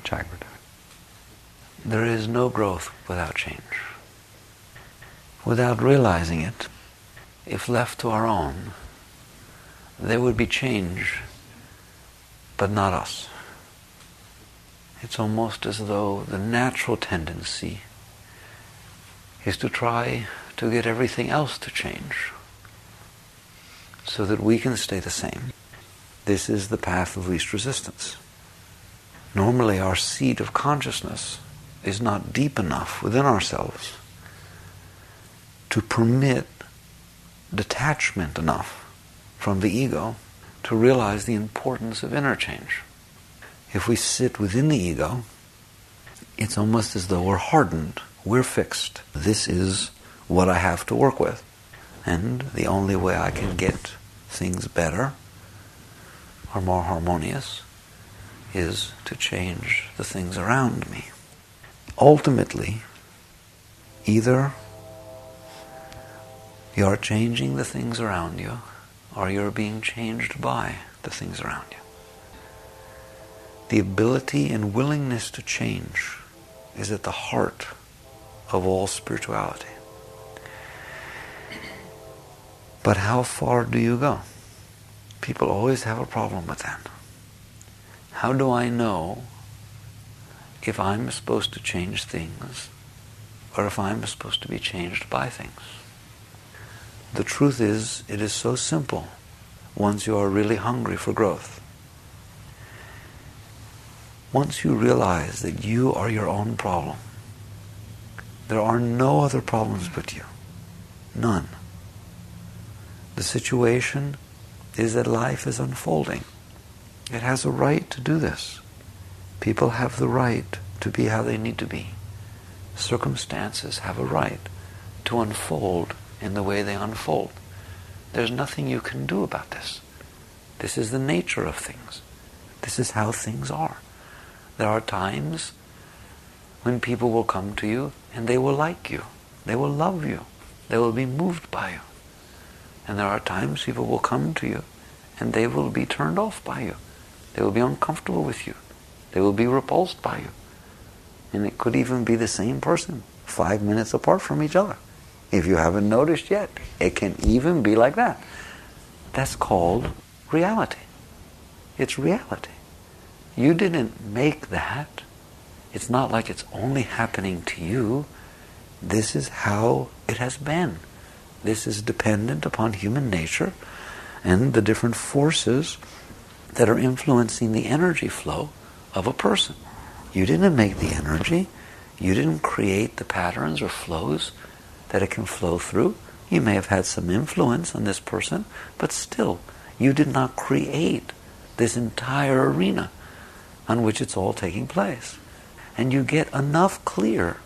Jagrata. There is no growth without change. Without realizing it, if left to our own, there would be change, but not us. It's almost as though the natural tendency is to try to get everything else to change so that we can stay the same. This is the path of least resistance. Normally our seat of consciousness is not deep enough within ourselves to permit detachment enough from the ego to realize the importance of interchange. If we sit within the ego, it's almost as though we're hardened, we're fixed. This is what I have to work with. And the only way I can get things better or more harmonious is to change the things around me. Ultimately, either you're changing the things around you or you're being changed by the things around you. The ability and willingness to change is at the heart of all spirituality. But how far do you go? People always have a problem with that. How do I know if I'm supposed to change things or if I'm supposed to be changed by things? The truth is, it is so simple once you are really hungry for growth. Once you realize that you are your own problem, there are no other problems but you. None. The situation is that life is unfolding. It has a right to do this. People have the right to be how they need to be. Circumstances have a right to unfold in the way they unfold. There's nothing you can do about this. This is the nature of things. This is how things are. There are times when people will come to you and they will like you. They will love you. They will be moved by you. And there are times people will come to you and they will be turned off by you. They will be uncomfortable with you. They will be repulsed by you. And it could even be the same person, 5 minutes apart from each other. If you haven't noticed yet, it can even be like that. That's called reality. It's reality. You didn't make that. It's not like it's only happening to you. This is how it has been. This is dependent upon human nature and the different forces that are influencing the energy flow of a person. You didn't make the energy. You didn't create the patterns or flows that it can flow through. You may have had some influence on this person, but still, you did not create this entire arena on which it's all taking place. And you get enough clear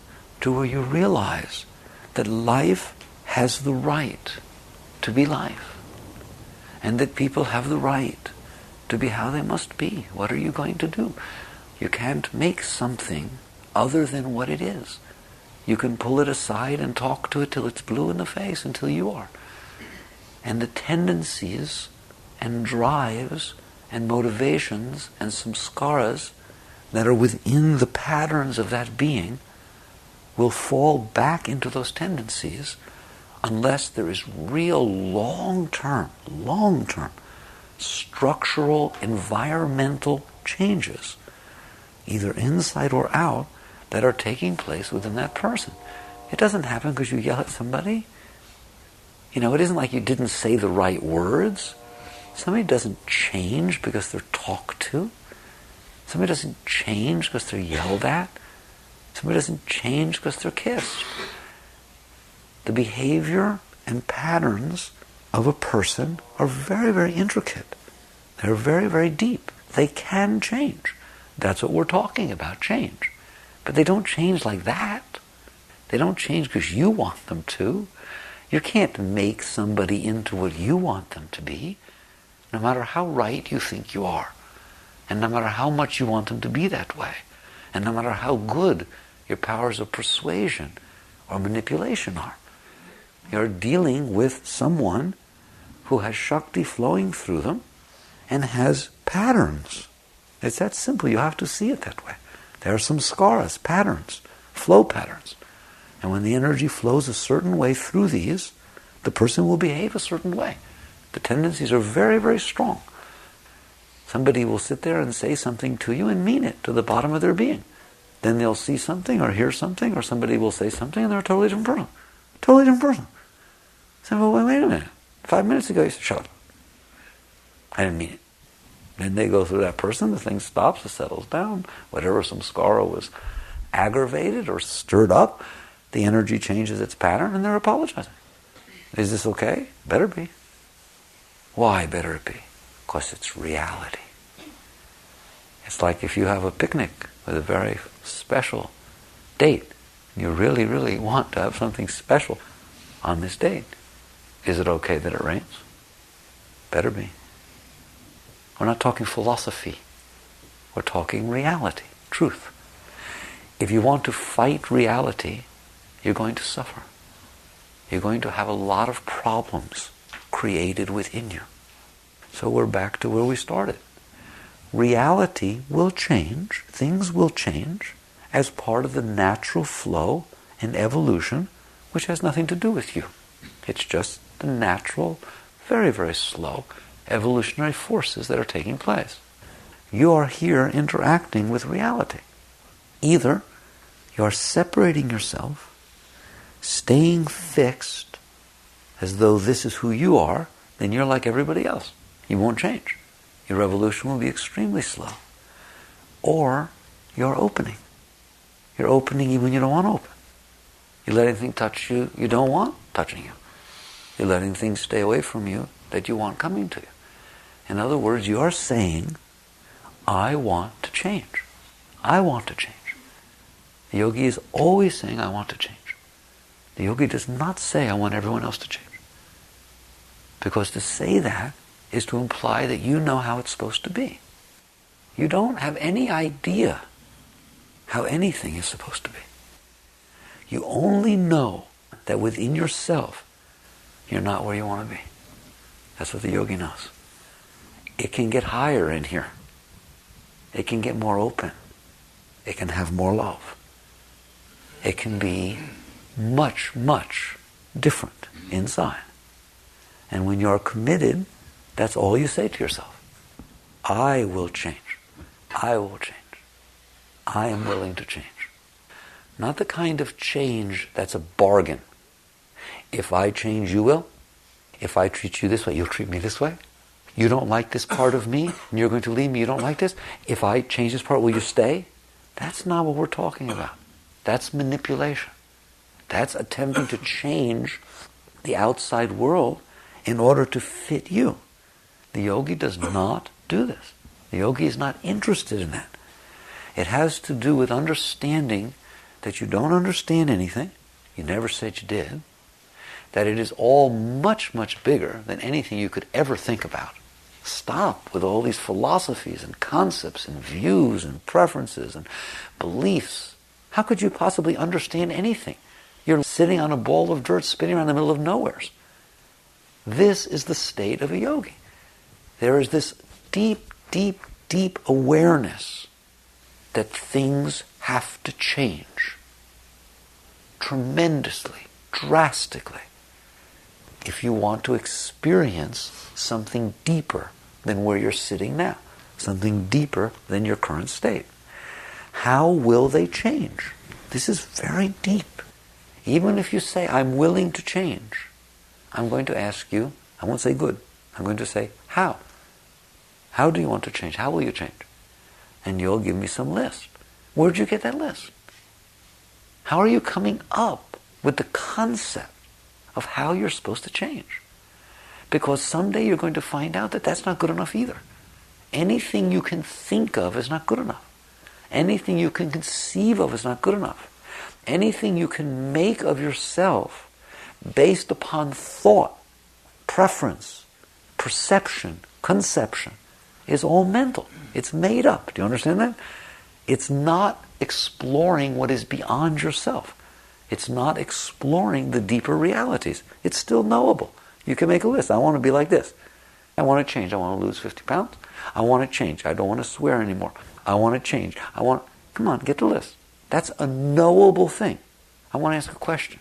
to where you realize that life has the right to be life, and that people have the right to be how they must be. What are you going to do? You can't make something other than what it is. You can pull it aside and talk to it till it's blue in the face, until you are. And the tendencies and drives and motivations and samskaras that are within the patterns of that being will fall back into those tendencies unless there is real long-term structural, environmental changes, either inside or out, that are taking place within that person. It doesn't happen because you yell at somebody. It isn't like you didn't say the right words. Somebody doesn't change because they're talked to. Somebody doesn't change because they're yelled at. Somebody doesn't change because they're kissed. The behavior and patterns of a person are very, very intricate. They're very, very deep. They can change. That's what we're talking about, change. But they don't change like that. They don't change because you want them to. You can't make somebody into what you want them to be, no matter how right you think you are, and no matter how much you want them to be that way, and no matter how good your powers of persuasion or manipulation are. You're dealing with someone who has Shakti flowing through them and has patterns It's that simple. You have to see it that way. There are some scars, patterns, flow patterns. And when the energy flows a certain way through these, the person will behave a certain way. The tendencies are very, very strong. Somebody will sit there and say something to you and mean it to the bottom of their being. Then they'll see something or hear something, or somebody will say something and they're a totally different person. Totally different person. So, well, wait a minute. 5 minutes ago you said, shut up. I didn't mean it. Then they go through that person, the thing stops, it settles down. Whatever, some scar was aggravated or stirred up, the energy changes its pattern and they're apologizing. Is this okay? Better be. Why better it be? Because it's reality. It's like if you have a picnic with a very special date, and you really, really want to have something special on this date. Is it okay that it rains? Better be. We're not talking philosophy. We're talking reality, truth. If you want to fight reality, you're going to suffer. You're going to have a lot of problems created within you. So we're back to where we started. Reality will change, things will change as part of the natural flow and evolution, which has nothing to do with you. It's just the natural, very, very slow evolutionary forces that are taking place. You are here interacting with reality. Either you are separating yourself, staying fixed as though this is who you are, then you're like everybody else. You won't change. Your evolution will be extremely slow. Or you're opening. You're opening even when you don't want to open. You're letting things touch you you don't want touching you. You're letting things stay away from you that you want coming to you. In other words, you are saying, I want to change. I want to change. The yogi is always saying, I want to change. The yogi does not say, I want everyone else to change. Because to say that is to imply that you know how it's supposed to be. You don't have any idea how anything is supposed to be. You only know that within yourself, you're not where you want to be. That's what the yogi knows. It can get higher in here. It can get more open. It can have more love. It can be much, much different inside. And when you're committed, that's all you say to yourself. I will change. I will change. I am willing to change. Not the kind of change that's a bargain. If I change, you will. If I treat you this way, you'll treat me this way. You don't like this part of me, and you're going to leave me, you don't like this. If I change this part, will you stay? That's not what we're talking about. That's manipulation. That's attempting to change the outside world in order to fit you. The yogi does not do this. The yogi is not interested in that. It has to do with understanding that you don't understand anything. You never said you did. That it is all much, much bigger than anything you could ever think about. Stop with all these philosophies and concepts and views and preferences and beliefs. How could you possibly understand anything? You're sitting on a ball of dirt spinning around the middle of nowhere. This is the state of a yogi. There is this deep, deep, deep awareness that things have to change tremendously, drastically, if you want to experience something deeper than where you're sitting now, something deeper than your current state. How will they change? This is very deep. Even if you say, I'm willing to change, I'm going to ask you, I won't say good, I'm going to say, how? How do you want to change? How will you change? And you'll give me some list. Where'd you get that list? How are you coming up with the concept of how you're supposed to change? Because someday you're going to find out that that's not good enough either. Anything you can think of is not good enough. Anything you can conceive of is not good enough. Anything you can make of yourself based upon thought, preference, perception, conception is all mental. It's made up. Do you understand that? It's not exploring what is beyond yourself. It's not exploring the deeper realities. It's still knowable. You can make a list. I want to be like this. I want to change. I want to lose 50 pounds. I want to change. I don't want to swear anymore. I want to change. Come on, get the list. That's a knowable thing. I want to ask a question.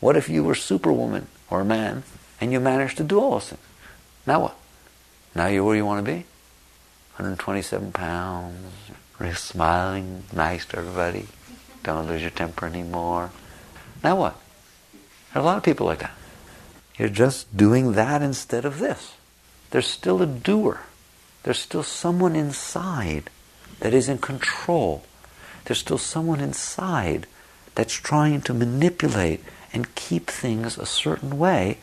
What if you were Superwoman or a man and you managed to do all those things? Now what? Now you're where you want to be? 127 pounds, really smiling, nice to everybody. Don't lose your temper anymore. Now what? There are a lot of people like that. You're just doing that instead of this. There's still a doer. There's still someone inside that is in control. There's still someone inside that's trying to manipulate and keep things a certain way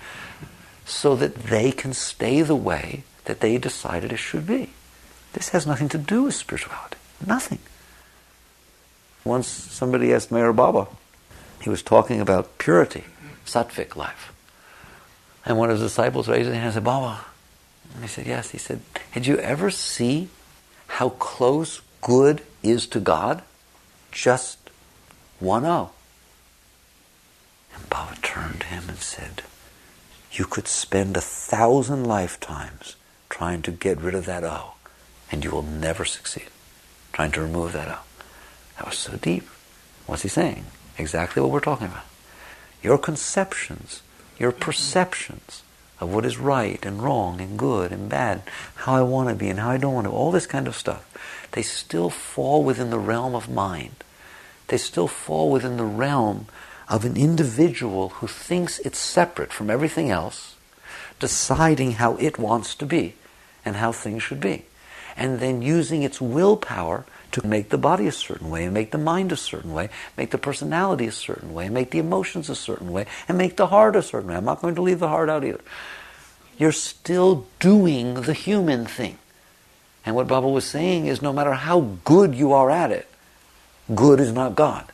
so that they can stay the way that they decided it should be. This has nothing to do with spirituality. Nothing. Once somebody asked Meher Baba, he was talking about purity, sattvic life. And one of his disciples raised his hand and said, Baba. And he said, yes. He said, did you ever see how close good is to God? Just 1-0. And Baba turned to him and said, you could spend 1,000 lifetimes trying to get rid of that O, and you will never succeed. Trying to remove that O. That was so deep. What's he saying? Exactly what we're talking about. Your conceptions, your perceptions of what is right and wrong and good and bad, how I want to be and how I don't want to, all this kind of stuff, they still fall within the realm of mind. They still fall within the realm of an individual who thinks it's separate from everything else, deciding how it wants to be and how things should be, and then using its willpower to make the body a certain way, and make the mind a certain way, make the personality a certain way, and make the emotions a certain way, and make the heart a certain way. I'm not going to leave the heart out either. You're still doing the human thing. And what Baba was saying is no matter how good you are at it, good is not God.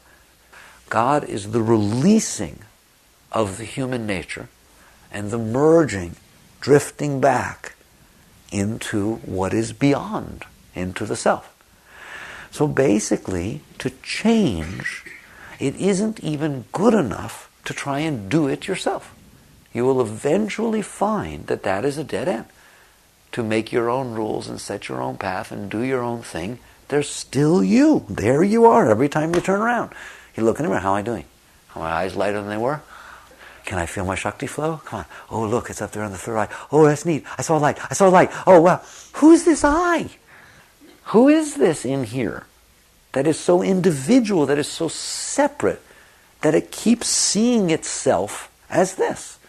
God is the releasing of the human nature and the merging, drifting back into what is beyond, into the self. So basically, to change, it isn't even good enough to try and do it yourself. You will eventually find that that is a dead end. To make your own rules and set your own path and do your own thing, there's still you. There you are every time you turn around. You look in the mirror, how am I doing? Are my eyes lighter than they were? Can I feel my Shakti flow? Come on. Oh, look, it's up there on the third eye. Oh, that's neat. I saw a light. I saw a light. Oh, wow. Who's this I? Who is this in here that is so individual, that is so separate, that it keeps seeing itself as this?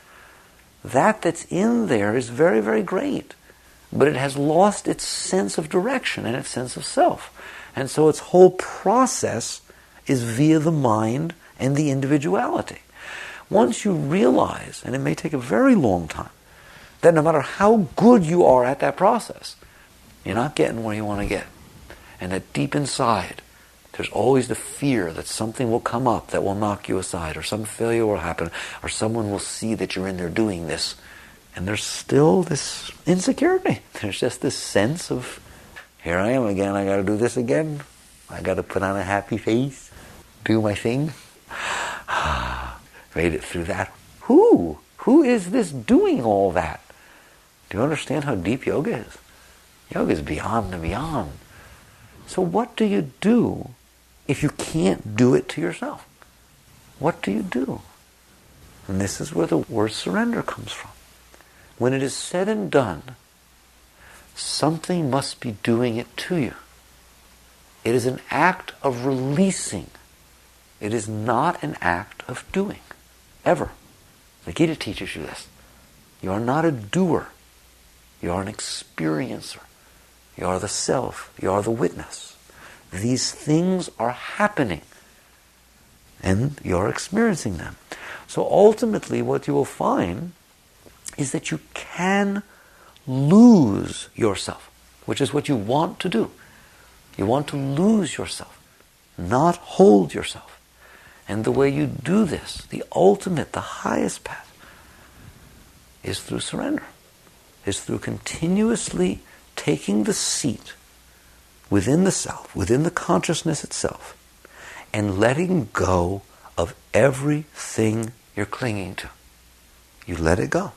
That's in there is very, very great. But it has lost its sense of direction and its sense of self. And so its whole process is via the mind and the individuality. Once you realize, and it may take a very long time, that no matter how good you are at that process, you're not getting where you want to get. And that deep inside, there's always the fear that something will come up that will knock you aside, or some failure will happen, or someone will see that you're in there doing this. And there's still this insecurity. There's just this sense of, here I am again, I got to do this again. I got to put on a happy face, do my thing. Made it through that. Who? Who is this doing all that? Do you understand how deep yoga is? Yoga is beyond and beyond. So what do you do if you can't do it to yourself? What do you do? And this is where the word surrender comes from. When it is said and done, something must be doing it to you. It is an act of releasing. It is not an act of doing. Ever. The Gita teaches you this. You are not a doer. You are an experiencer. You are the self. You are the witness. These things are happening. And you're experiencing them. So ultimately what you will find is that you can lose yourself, which is what you want to do. You want to lose yourself, not hold yourself. And the way you do this, the ultimate, the highest path, is through surrender, is through continuously taking the seat within the self, within the consciousness itself, and letting go of everything you're clinging to. You let it go.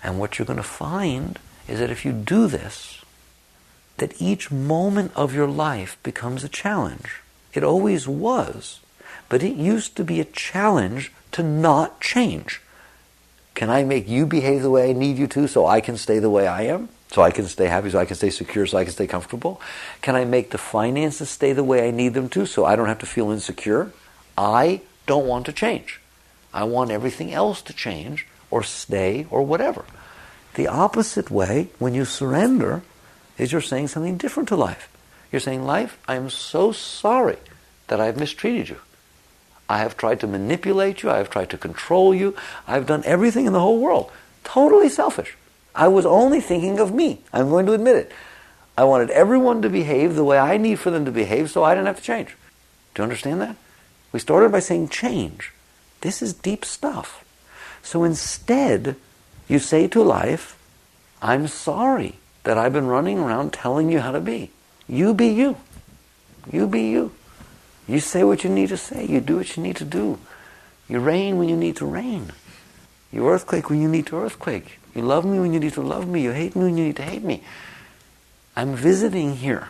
And what you're going to find is that if you do this, that each moment of your life becomes a challenge. It always was, but it used to be a challenge to not change. Can I make you behave the way I need you to so I can stay the way I am? So I can stay happy, so I can stay secure, so I can stay comfortable? Can I make the finances stay the way I need them to so I don't have to feel insecure? I don't want to change. I want everything else to change or stay or whatever. The opposite way, when you surrender, is you're saying something different to life. You're saying, life, I am so sorry that I've mistreated you. I have tried to manipulate you. I have tried to control you. I've done everything in the whole world. Totally selfish. I was only thinking of me. I'm going to admit it. I wanted everyone to behave the way I need for them to behave so I didn't have to change. Do you understand that? We started by saying change. This is deep stuff. So instead, you say to life, I'm sorry that I've been running around telling you how to be. You be you. You be you. You say what you need to say. You do what you need to do. You rain when you need to rain. You earthquake when you need to earthquake. You love me when you need to love me. You hate me when you need to hate me. I'm visiting here.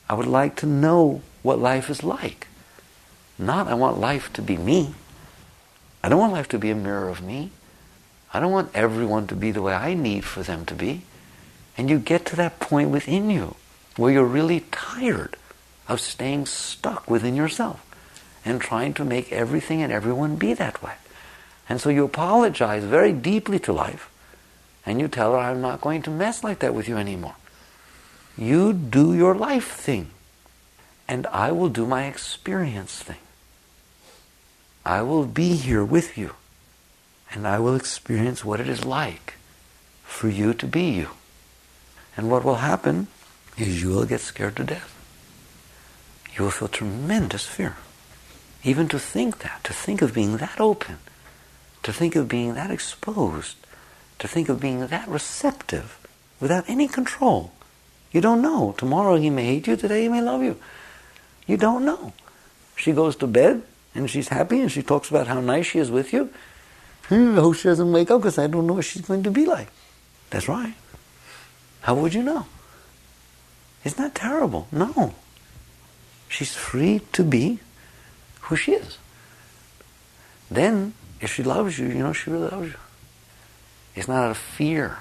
I would like to know what life is like. Not I want life to be me. I don't want life to be a mirror of me. I don't want everyone to be the way I need for them to be. And you get to that point within you where you're really tired of staying stuck within yourself and trying to make everything and everyone be that way. And so you apologize very deeply to life and you tell her, I'm not going to mess like that with you anymore. You do your life thing and I will do my experience thing. I will be here with you and I will experience what it is like for you to be you. And what will happen is you will get scared to death. You will feel tremendous fear. Even to think that, to think of being that open, to think of being that exposed, to think of being that receptive, without any control. You don't know. Tomorrow he may hate you, today he may love you. You don't know. She goes to bed and she's happy and she talks about how nice she is with you. I hope she doesn't wake up because I don't know what she's going to be like. That's right. How would you know? Isn't that terrible? No. She's free to be who she is. Then, if she loves you, you know she really loves you. It's not out of fear.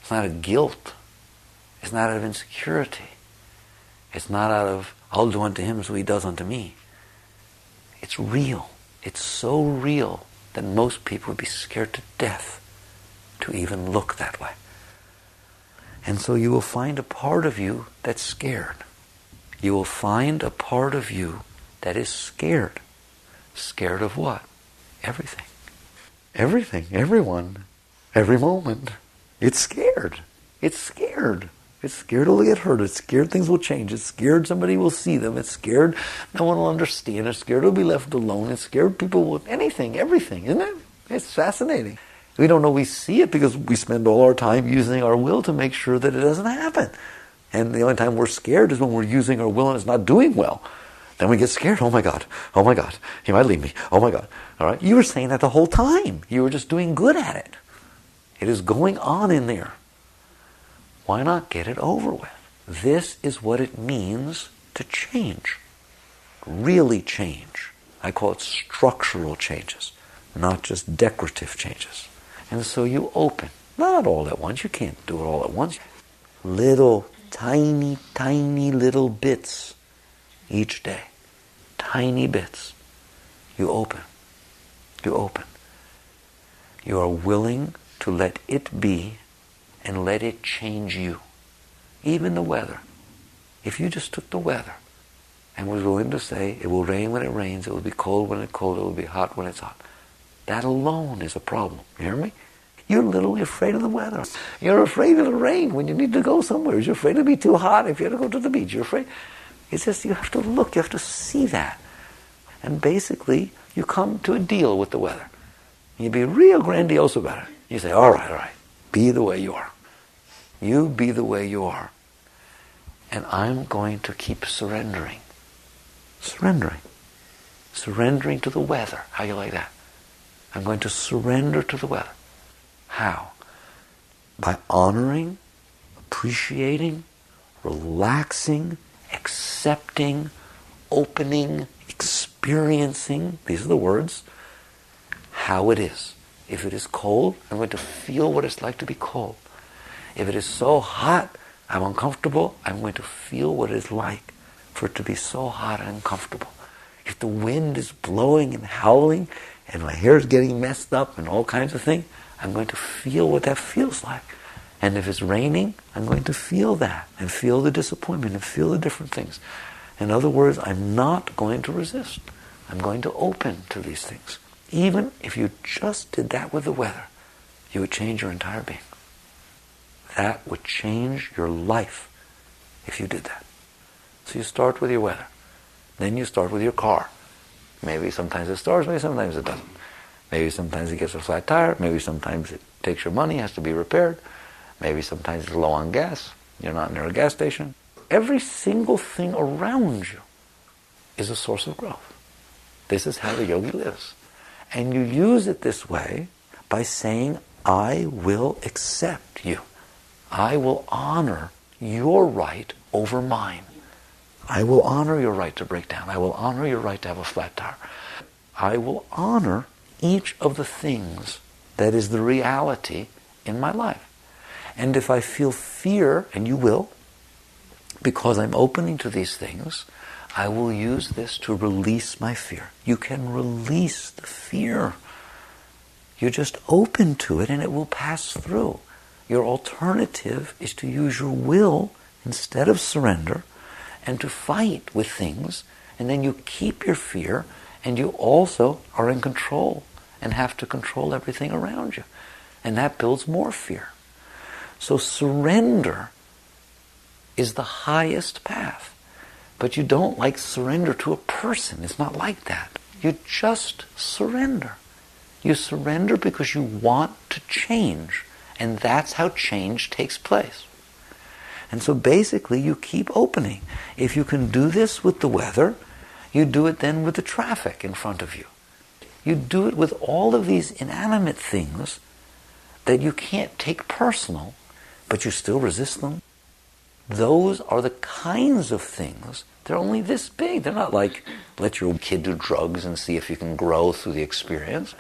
It's not out of guilt. It's not out of insecurity. It's not out of, I'll do unto him so he does unto me. It's real. It's so real that most people would be scared to death to even look that way. And so you will find a part of you that's scared. You will find a part of you that is scared. Scared of what? Everything. Everything. Everyone. Every moment. It's scared. It's scared. It's scared it'll get hurt. It's scared things will change. It's scared somebody will see them. It's scared no one will understand. It's scared it'll be left alone. It's scared people will... Anything. Everything. Isn't it? It's fascinating. We don't know we see it because we spend all our time using our will to make sure that it doesn't happen. And the only time we're scared is when we're using our will and it's not doing well. Then we get scared. Oh my God, he might leave me. Oh my God. All right. You were saying that the whole time. You were just doing good at it. It is going on in there. Why not get it over with? This is what it means to change. Really change. I call it structural changes, not just decorative changes. And so you open. Not all at once. You can't do it all at once. Little, tiny, tiny little bits each day. Tiny bits. You open. You open. You are willing to let it be and let it change you. Even the weather. If you just took the weather and was willing to say, it will rain when it rains, it will be cold when it's cold, it will be hot when it's hot. That alone is a problem. You hear me? You're literally afraid of the weather. You're afraid of the rain when you need to go somewhere. You're afraid it'll be too hot if you have to go to the beach. You're afraid. It's just you have to look. You have to see that. And basically, you come to a deal with the weather. You be real grandiose about it. You say, all right. Be the way you are. You be the way you are. And I'm going to keep surrendering. Surrendering. Surrendering to the weather. How you like that? I'm going to surrender to the weather. How? By honoring, appreciating, relaxing, accepting, opening, experiencing, these are the words, how it is. If it is cold, I'm going to feel what it's like to be cold. If it is so hot, I'm uncomfortable, I'm going to feel what it is like for it to be so hot and uncomfortable. If the wind is blowing and howling and my hair is getting messed up and all kinds of things, I'm going to feel what that feels like. And if it's raining, I'm going to feel that and feel the disappointment and feel the different things. In other words, I'm not going to resist. I'm going to open to these things. Even if you just did that with the weather, you would change your entire being. That would change your life if you did that. So you start with your weather. Then you start with your car. Maybe sometimes it starts, maybe sometimes it doesn't. Maybe sometimes it gets a flat tire. Maybe sometimes it takes your money, has to be repaired. Maybe sometimes it's low on gas. You're not near a gas station. Every single thing around you is a source of growth. This is how the yogi lives. And you use it this way by saying, I will accept you. I will honor your right over mine. I will honor your right to break down. I will honor your right to have a flat tire. I will honor each of the things that is the reality in my life. And if I feel fear, and you will, because I'm opening to these things, I will use this to release my fear. You can release the fear. You just open to it and it will pass through. Your alternative is to use your will instead of surrender and to fight with things, and then you keep your fear and you also are in control and have to control everything around you. And that builds more fear. So surrender is the highest path. But you don't like surrender to a person. It's not like that. You just surrender. You surrender because you want to change. And that's how change takes place. And so basically you keep opening. If you can do this with the weather, you do it then with the traffic in front of you. You do it with all of these inanimate things that you can't take personal, but you still resist them. Those are the kinds of things, they're only this big. They're not like, let your kid do drugs and see if you can grow through the experience.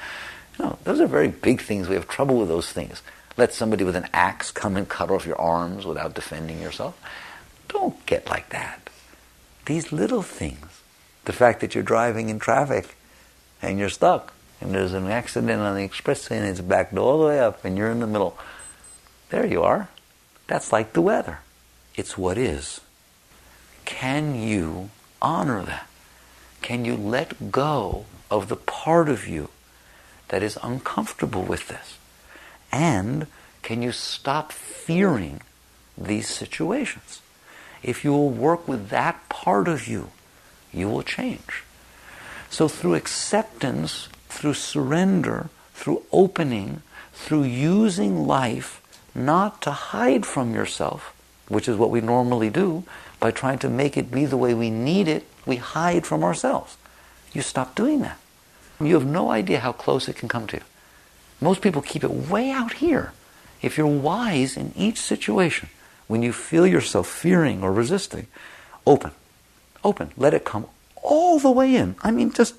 No, those are very big things. We have trouble with those things. Let somebody with an axe come and cut off your arms without defending yourself. Don't get like that. These little things, the fact that you're driving in traffic and you're stuck and there's an accident on the expressway and it's backed all the way up and you're in the middle. There you are. That's like the weather. It's what is. Can you honor that? Can you let go of the part of you that is uncomfortable with this? And can you stop fearing these situations? If you will work with that part of you, you will change. So through acceptance, through surrender, through opening, through using life not to hide from yourself, which is what we normally do, by trying to make it be the way we need it, we hide from ourselves. You stop doing that. You have no idea how close it can come to you. Most people keep it way out here. If you're wise in each situation, when you feel yourself fearing or resisting, open. Open. Let it come all the way in. I mean, just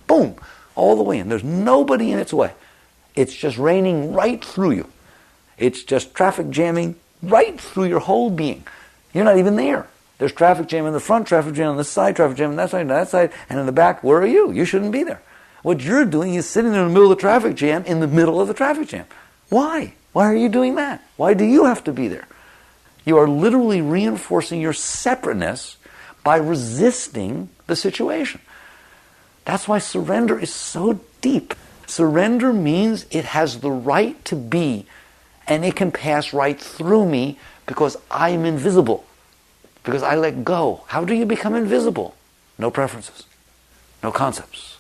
boom, all the way in. There's nobody in its way. It's just raining right through you. It's just traffic jamming right through your whole being. You're not even there. There's traffic jam in the front, traffic jam on this side, traffic jam on that side, and in the back. Where are you? You shouldn't be there. What you're doing is sitting in the middle of the traffic jam, in the middle of the traffic jam. Why? Why are you doing that? Why do you have to be there? You are literally reinforcing your separateness by resisting the situation. That's why surrender is so deep. Surrender means it has the right to be, and it can pass right through me because I am invisible. Because I let go. How do you become invisible? No preferences, no concepts,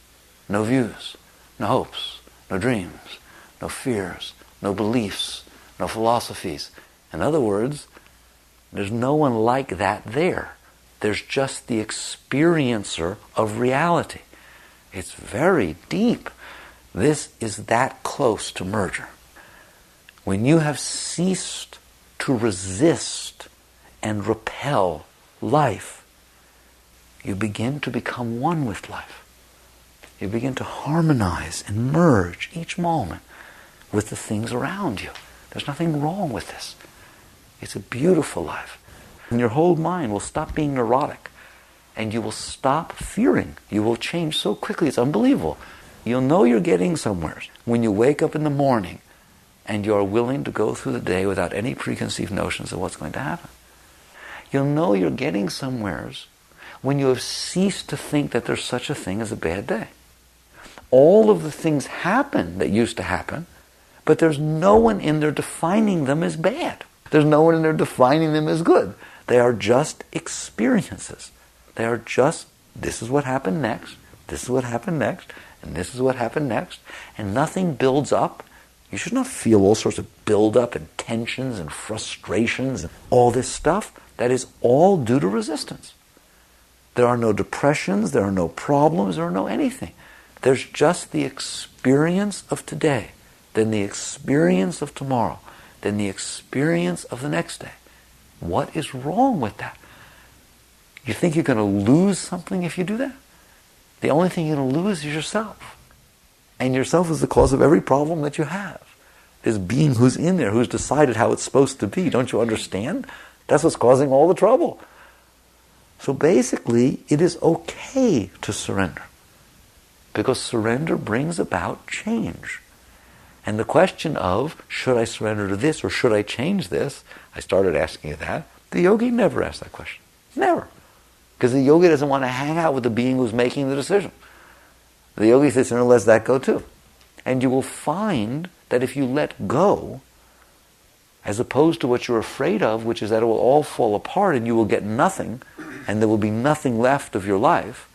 no views, no hopes, no dreams, no fears, no beliefs, no philosophies. In other words, there's no one like that there. There's just the experiencer of reality. It's very deep. This is that close to merger. When you have ceased to resist and repel life, you begin to become one with life. You begin to harmonize and merge each moment with the things around you. There's nothing wrong with this. It's a beautiful life. And your whole mind will stop being neurotic, and you will stop fearing. You will change so quickly, it's unbelievable. You'll know you're getting somewhere when you wake up in the morning and you're willing to go through the day without any preconceived notions of what's going to happen. You'll know you're getting somewheres when you have ceased to think that there's such a thing as a bad day. All of the things happen that used to happen, but there's no one in there defining them as bad. There's no one in there defining them as good. They are just experiences. They are just, this is what happened next, this is what happened next, and this is what happened next, and nothing builds up. You should not feel all sorts of build-up and tensions and frustrations and all this stuff. That is all due to resistance. There are no depressions, there are no problems, there are no anything. There's just the experience of today, then the experience of tomorrow, then the experience of the next day. What is wrong with that? You think you're going to lose something if you do that? The only thing you're going to lose is yourself. And yourself is the cause of every problem that you have. This being who's in there, who's decided how it's supposed to be. Don't you understand? That's what's causing all the trouble. So basically, it is okay to surrender. Because surrender brings about change. And the question of, should I surrender to this or should I change this? I started asking you that. The yogi never asked that question. Never. Because the yogi doesn't want to hang out with the being who's making the decision. The yogi sits there and lets that go too. And you will find that if you let go, as opposed to what you're afraid of, which is that it will all fall apart and you will get nothing, and there will be nothing left of your life,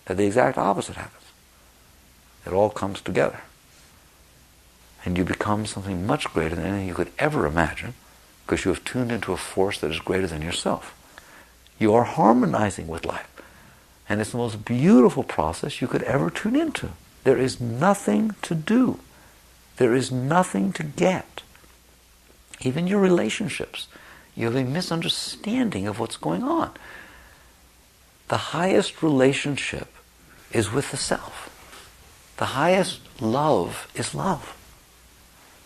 that the exact opposite happens. It all comes together. And you become something much greater than anything you could ever imagine, because you have tuned into a force that is greater than yourself. You are harmonizing with life. And it's the most beautiful process you could ever tune into. There is nothing to do. There is nothing to get. Even your relationships, you have a misunderstanding of what's going on. The highest relationship is with the self. The highest love is love.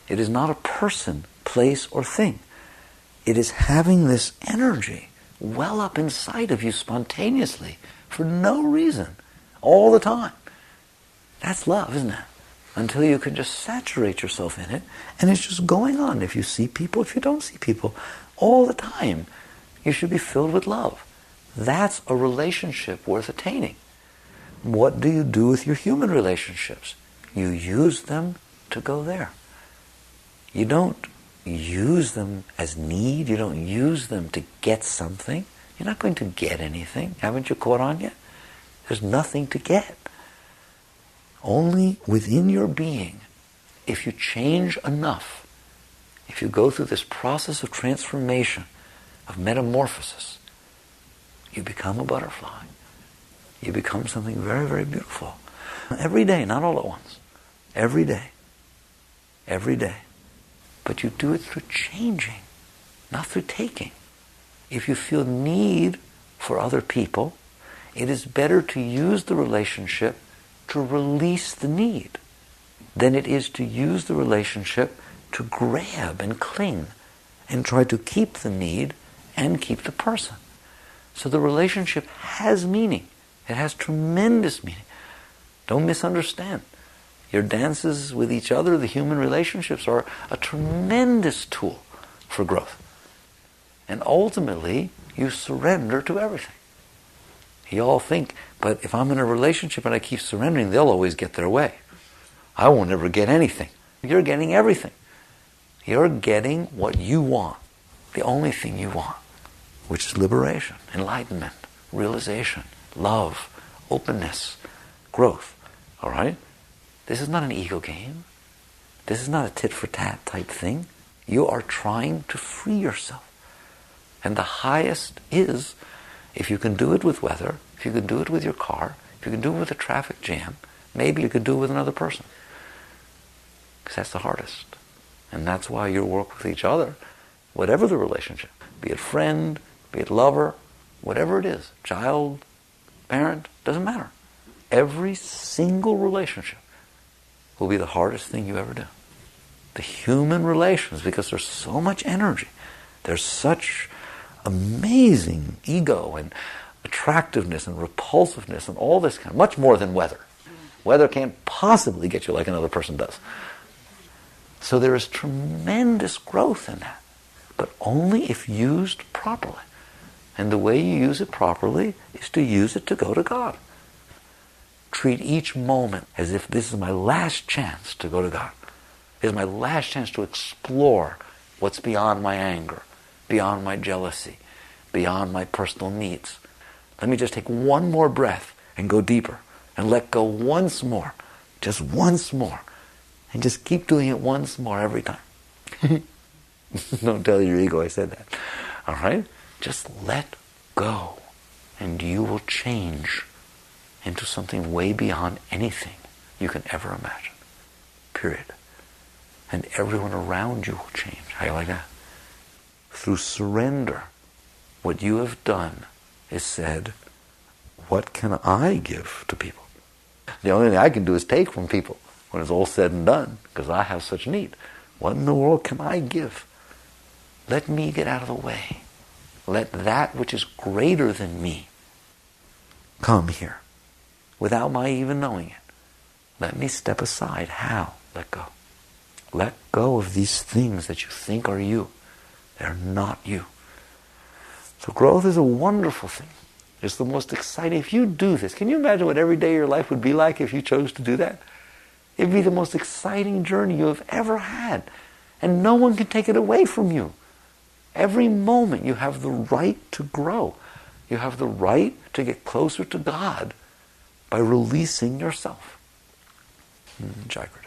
It is not a person, place, or thing. It is having this energy well up inside of you spontaneously for no reason, all the time. That's love, isn't it? Until you can just saturate yourself in it, and it's just going on. If you see people, if you don't see people, all the time, you should be filled with love. That's a relationship worth attaining. What do you do with your human relationships? You use them to go there. You don't use them as need. You don't use them to get something. You're not going to get anything. Haven't you caught on yet? There's nothing to get. Only within your being, if you change enough, if you go through this process of transformation, of metamorphosis, you become a butterfly. You become something very, very beautiful. Every day, not all at once. Every day. Every day. But you do it through changing, not through taking. If you feel need for other people, it is better to use the relationship to release the need than it is to use the relationship to grab and cling and try to keep the need and keep the person. So the relationship has meaning. It has tremendous meaning. Don't misunderstand. Your dances with each other, the human relationships, are a tremendous tool for growth. And ultimately, you surrender to everything. You all think, but if I'm in a relationship and I keep surrendering, they'll always get their way. I won't ever get anything. You're getting everything. You're getting what you want, the only thing you want, which is liberation, enlightenment, realization, love, openness, growth. All right? This is not an ego game. This is not a tit-for-tat type thing. You are trying to free yourself. And the highest is, if you can do it with weather, if you can do it with your car, if you can do it with a traffic jam, maybe you could do it with another person. Because that's the hardest. And that's why you work with each other, whatever the relationship, be it friend, be it lover, whatever it is, child, parent, doesn't matter. Every single relationship will be the hardest thing you ever do. The human relations, because there's so much energy, there's such amazing ego and attractiveness and repulsiveness and all this kind of, much more than weather. Weather can't possibly get you like another person does. So there is tremendous growth in that, but only if used properly. And the way you use it properly is to use it to go to God. Treat each moment as if this is my last chance to go to God. This is my last chance to explore what's beyond my anger, beyond my jealousy, beyond my personal needs. Let me just take one more breath and go deeper and let go once more, just once more, and just keep doing it once more every time. Don't tell your ego I said that. All right? Just let go, and you will change into something way beyond anything you can ever imagine. Period. And everyone around you will change. How do you like that? Through surrender, what you have done is said, what can I give to people? The only thing I can do is take from people when it's all said and done, because I have such need. What in the world can I give? Let me get out of the way. Let that which is greater than me come here, without my even knowing it. Let me step aside. How? Let go. Let go of these things that you think are you. They're not you. So growth is a wonderful thing. It's the most exciting. If you do this, can you imagine what every day of your life would be like if you chose to do that? It'd be the most exciting journey you have ever had. And no one can take it away from you. Every moment you have the right to grow. You have the right to get closer to God by releasing yourself. Jagrata.